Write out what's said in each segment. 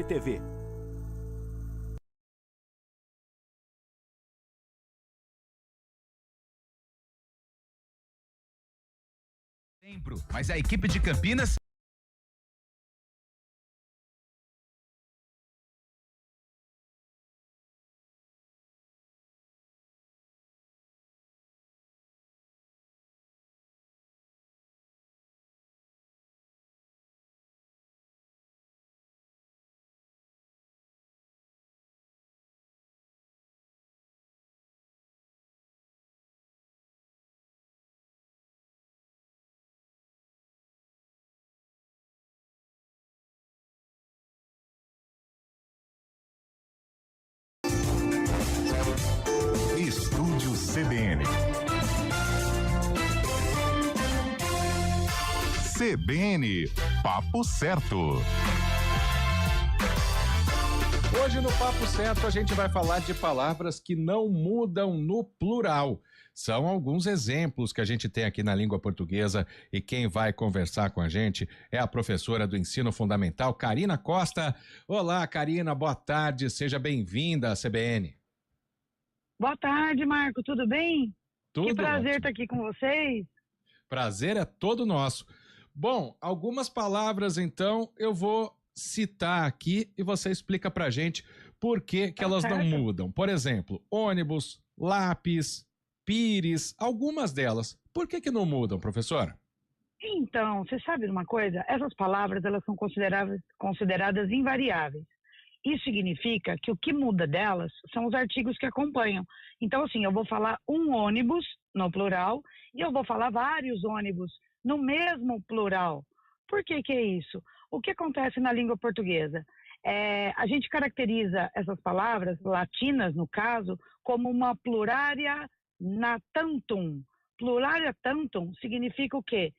TV. Mas a equipe de Campinas Estúdio CBN. CBN, papo certo. Hoje no Papo Certo a gente vai falar de palavras que não mudam no plural. São alguns exemplos que a gente tem aqui na língua portuguesa e quem vai conversar com a gente é a professora do Ensino Fundamental, Karina Costa. Olá, Karina, boa tarde, seja bem-vinda à CBN. Boa tarde, Marco, tudo bem? Tudo que prazer ótimo. estar aqui com vocês. Prazer é todo nosso. Bom, algumas palavras então eu vou citar aqui e você explica pra gente por que elas não mudam. Por exemplo, ônibus, lápis, pires, algumas delas. Por que não mudam, professora? Então, você sabe de uma coisa? Essas palavras, elas são consideradas invariáveis. Isso significa que o que muda delas são os artigos que acompanham. Então, assim, eu vou falar um ônibus no plural e eu vou falar vários ônibus no mesmo plural. Por que é isso? O que acontece na língua portuguesa? A gente caracteriza essas palavras, latinas no caso, como uma plurária natantum. Plurária tantum significa o quê?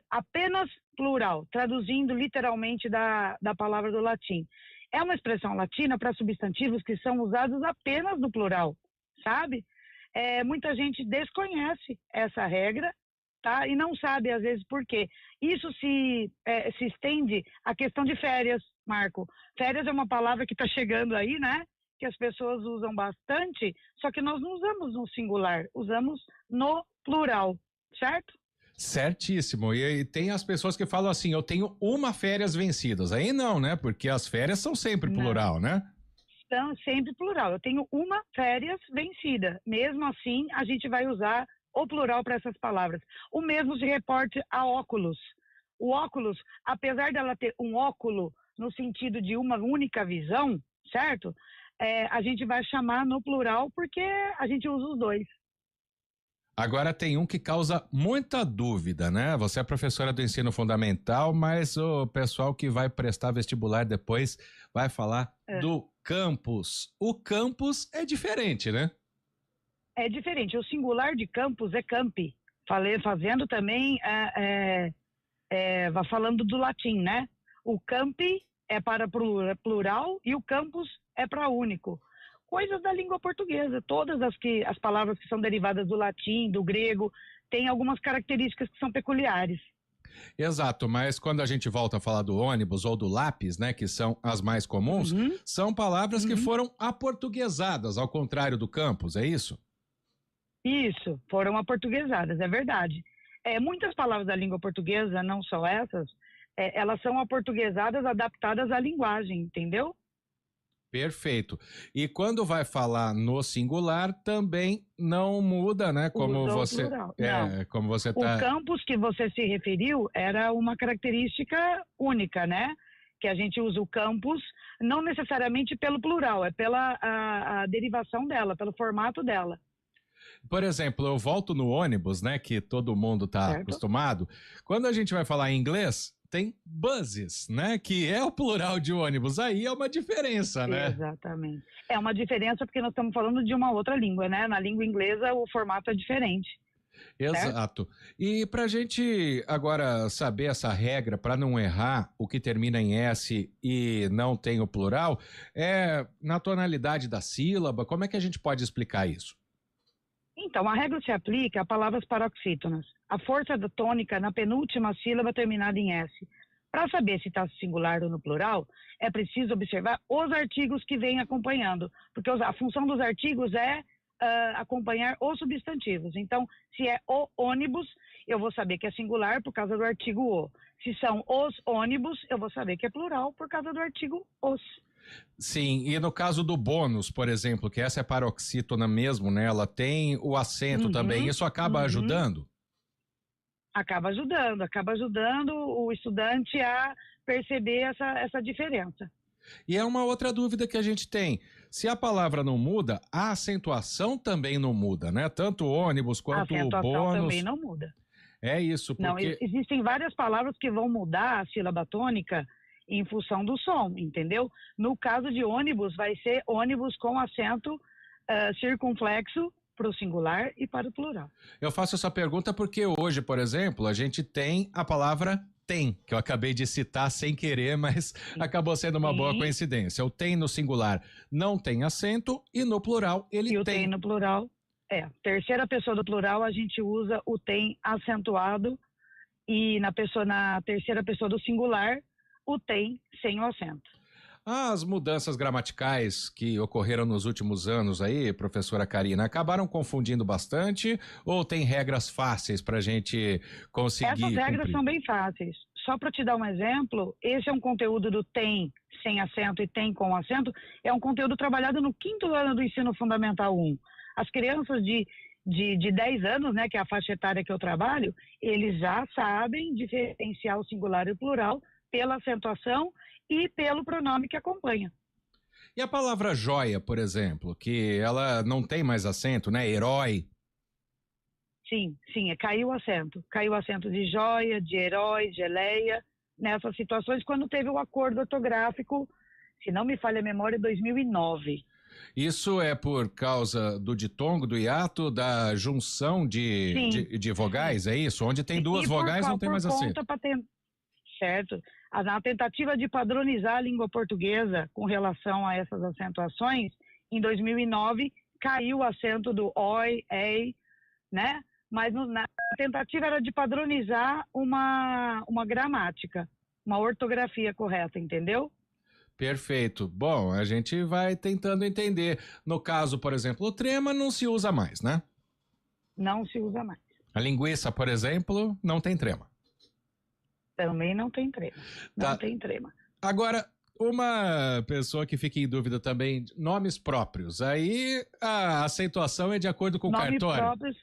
Apenas plural, traduzindo literalmente da palavra do latim. É uma expressão latina para substantivos que são usados apenas no plural, sabe? Muita gente desconhece essa regra, tá? E não sabe, às vezes, por quê. Isso se estende à questão de férias, Marco. Férias é uma palavra que está chegando aí, né? Que as pessoas usam bastante, só que nós não usamos no singular, usamos no plural, certo? Certíssimo. E tem as pessoas que falam assim, eu tenho uma férias vencidas. Aí não, né? Porque as férias são sempre plural, né? São sempre plural. Eu tenho uma férias vencida. Mesmo assim, a gente vai usar o plural para essas palavras. O mesmo se reporta a óculos. O óculos, apesar dela ter um óculo no sentido de uma única visão, certo? A gente vai chamar no plural porque a gente usa os dois. Agora tem um que causa muita dúvida, né? Você é professora do ensino fundamental, mas o pessoal que vai prestar vestibular depois vai falar do campus. O campus é diferente, né? É diferente. O singular de campus é campi. Fazendo também, falando do latim, né? O campi é para plural e o campus é para único. Coisas da língua portuguesa, todas as palavras que são derivadas do latim, do grego, têm algumas características que são peculiares. Exato, mas quando a gente volta a falar do ônibus ou do lápis, né, que são as mais comuns, são palavras que foram aportuguesadas, ao contrário do campus, é isso? Isso, foram aportuguesadas, é verdade. Muitas palavras da língua portuguesa, não só essas, elas são aportuguesadas, adaptadas à linguagem, entendeu? Perfeito. E quando vai falar no singular, também não muda, né? Como você como você tá. O campus que você se referiu era uma característica única, né? Que a gente usa o campus não necessariamente pelo plural, é pela a derivação dela, pelo formato dela. Por exemplo, eu volto no ônibus, né? Que todo mundo tá acostumado. Quando a gente vai falar em inglês, tem buses, né? Que é o plural de ônibus. Aí é uma diferença, né? Exatamente. É uma diferença porque nós estamos falando de uma outra língua, né? Na língua inglesa o formato é diferente. Exato. E pra gente agora saber essa regra, para não errar o que termina em S e não tem o plural, na tonalidade da sílaba, como é que a gente pode explicar isso? Então, a regra se aplica a palavras paroxítonas. A força da tônica na penúltima sílaba terminada em S. Para saber se está singular ou no plural, é preciso observar os artigos que vêm acompanhando, porque a função dos artigos é acompanhar os substantivos. Então, se é o ônibus, eu vou saber que é singular por causa do artigo o. Se são os ônibus, eu vou saber que é plural por causa do artigo os. Sim, e no caso do bônus, por exemplo, que essa é paroxítona mesmo, né? Ela tem o acento também, isso acaba ajudando? Acaba ajudando o estudante a perceber essa diferença. E é uma outra dúvida que a gente tem. Se a palavra não muda, a acentuação também não muda, né? Tanto o ônibus quanto o bônus. A acentuação também não muda. É isso, porque... Não, existem várias palavras que vão mudar a sílaba tônica em função do som, entendeu? No caso de ônibus, vai ser ônibus com acento circunflexo para o singular e para o plural. Eu faço essa pergunta porque hoje, por exemplo, a gente tem a palavra tem, que eu acabei de citar sem querer, mas acabou sendo uma boa coincidência. O tem no singular não tem acento e no plural ele tem. E o tem no plural, terceira pessoa do plural a gente usa o tem acentuado e na terceira pessoa do singular o tem sem o acento. As mudanças gramaticais que ocorreram nos últimos anos aí, professora Karina, acabaram confundindo bastante ou tem regras fáceis para a gente conseguir Essas regras cumprir? São bem fáceis. Só para te dar um exemplo, esse é um conteúdo do tem sem acento e tem com acento, é um conteúdo trabalhado no 5º ano do ensino fundamental 1. As crianças de 10 anos, né, que é a faixa etária que eu trabalho, eles já sabem diferenciar o singular e o plural pela acentuação e pelo pronome que acompanha. E a palavra joia, por exemplo, que ela não tem mais acento, né? Herói. Sim, caiu o acento. Caiu o acento de joia, de herói, geleia, nessas situações quando teve o acordo ortográfico, se não me falha a memória, 2009. Isso é por causa do ditongo, do hiato, da junção de vogais, é isso? Onde tem duas vogais não tem mais acento. Certo. Na tentativa de padronizar a língua portuguesa com relação a essas acentuações, em 2009 caiu o acento do oi, ei, né? Mas na tentativa era de padronizar uma gramática, uma ortografia correta, entendeu? Perfeito. Bom, a gente vai tentando entender. No caso, por exemplo, o trema não se usa mais, né? Não se usa mais. A linguiça, por exemplo, não tem trema. Também não tem trema. Não tem trema. Agora, uma pessoa que fica em dúvida também, nomes próprios. Aí a acentuação é de acordo com o cartório. Nomes próprios,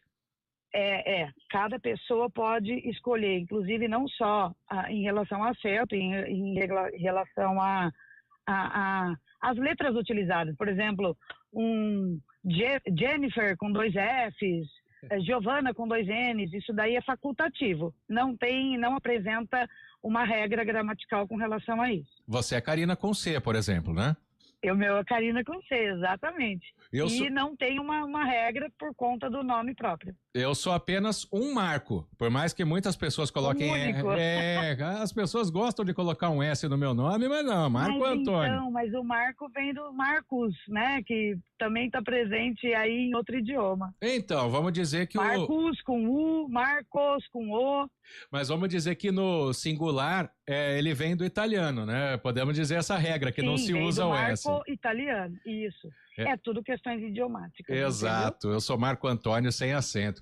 cada pessoa pode escolher, inclusive não só em relação ao acento, em relação às letras utilizadas. Por exemplo, Jennifer com 2 Fs, Giovana com 2 N's, isso daí é facultativo. Não apresenta uma regra gramatical com relação a isso. Você é Karina com C, por exemplo, né? O meu é Karina com C, exatamente. Não tem uma regra por conta do nome próprio. Eu sou apenas um Marco, por mais que muitas pessoas coloquem... as pessoas gostam de colocar um S no meu nome, mas não, Marco Antônio. Mas o Marco vem do Marcos, né, que também está presente aí em outro idioma. Então, vamos dizer que Marcos com U, Marcos com O. Mas vamos dizer que no singular, ele vem do italiano, né? Podemos dizer essa regra, que não se usa o S. Marco italiano, isso. É tudo questões idiomáticas. Exato, entendeu? Eu sou Marco Antônio sem acento.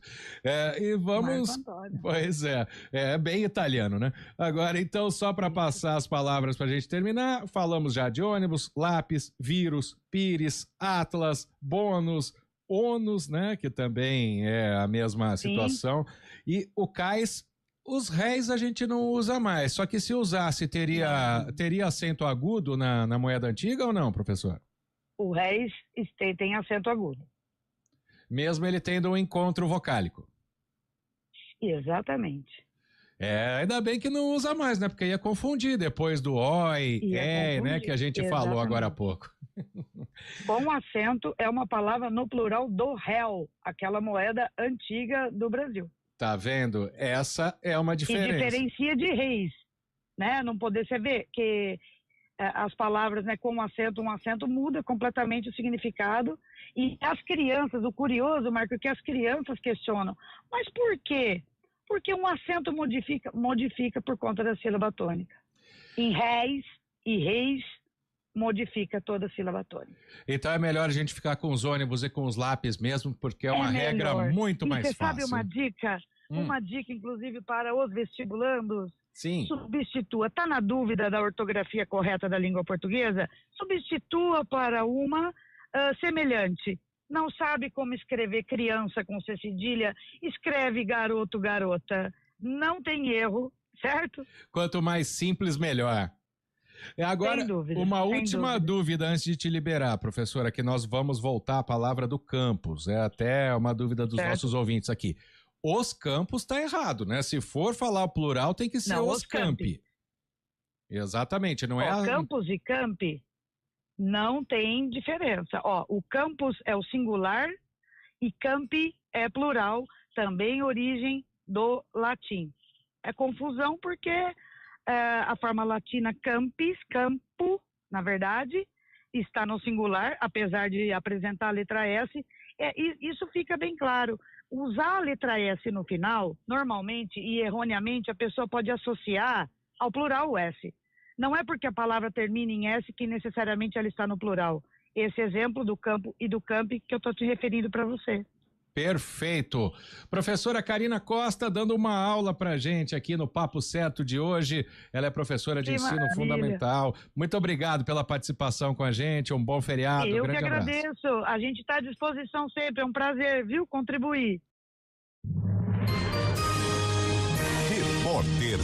E vamos... Marco Antônio. Pois é bem italiano, né? Agora, então, só para passar as palavras para a gente terminar, falamos já de ônibus, lápis, vírus, pires, atlas, bônus, ônus, né? Que também é a mesma situação. E o cais, os réis a gente não usa mais, só que se usasse, teria acento agudo na moeda antiga ou não, professor? O réis tem acento agudo. Mesmo ele tendo um encontro vocálico. Exatamente. Ainda bem que não usa mais, né? Porque ia confundir depois do oi, né? Que a gente falou agora há pouco. Com acento é uma palavra no plural do réu, aquela moeda antiga do Brasil. Tá vendo? Essa é uma diferença. E diferencia de reis, né? Não poder você ver que as palavras, né, com um acento muda completamente o significado. E as crianças, o curioso, Marco, é que as crianças questionam, mas por quê? Porque um acento modifica por conta da sílaba tônica. em réis e reis, modifica toda a sílaba tônica. Então é melhor a gente ficar com os ônibus e com os lápis mesmo, porque é uma regra muito mais fácil. fácil. Você sabe uma dica? Uma dica, inclusive, para os vestibulandos? Sim. Substitua. Está na dúvida da ortografia correta da língua portuguesa? Substitua para uma semelhante. Não sabe como escrever criança com C cedilha? Escreve garoto, garota. Não tem erro, certo? Quanto mais simples, melhor. Agora, uma última dúvida antes de te liberar, professora, que nós vamos voltar à palavra do campus. É até uma dúvida dos nossos ouvintes aqui. Os campos está errado, né? Se for falar o plural, tem que ser os campi. Exatamente, não é? Campus e campi não tem diferença. O campus é o singular e campi é plural, também origem do latim. É confusão porque a forma latina campis, campo, na verdade, está no singular, apesar de apresentar a letra S. Isso fica bem claro. Usar a letra S no final, normalmente e erroneamente, a pessoa pode associar ao plural o S. Não é porque a palavra termina em S que necessariamente ela está no plural. Esse exemplo do campo e do campi que eu estou te referindo para você. Perfeito. Professora Karina Costa dando uma aula pra gente aqui no Papo Certo de hoje. Ela é professora de ensino fundamental. Muito obrigado pela participação com a gente. Um bom feriado. Eu que agradeço. A gente está à disposição sempre. É um prazer, viu? Contribuir. Repórter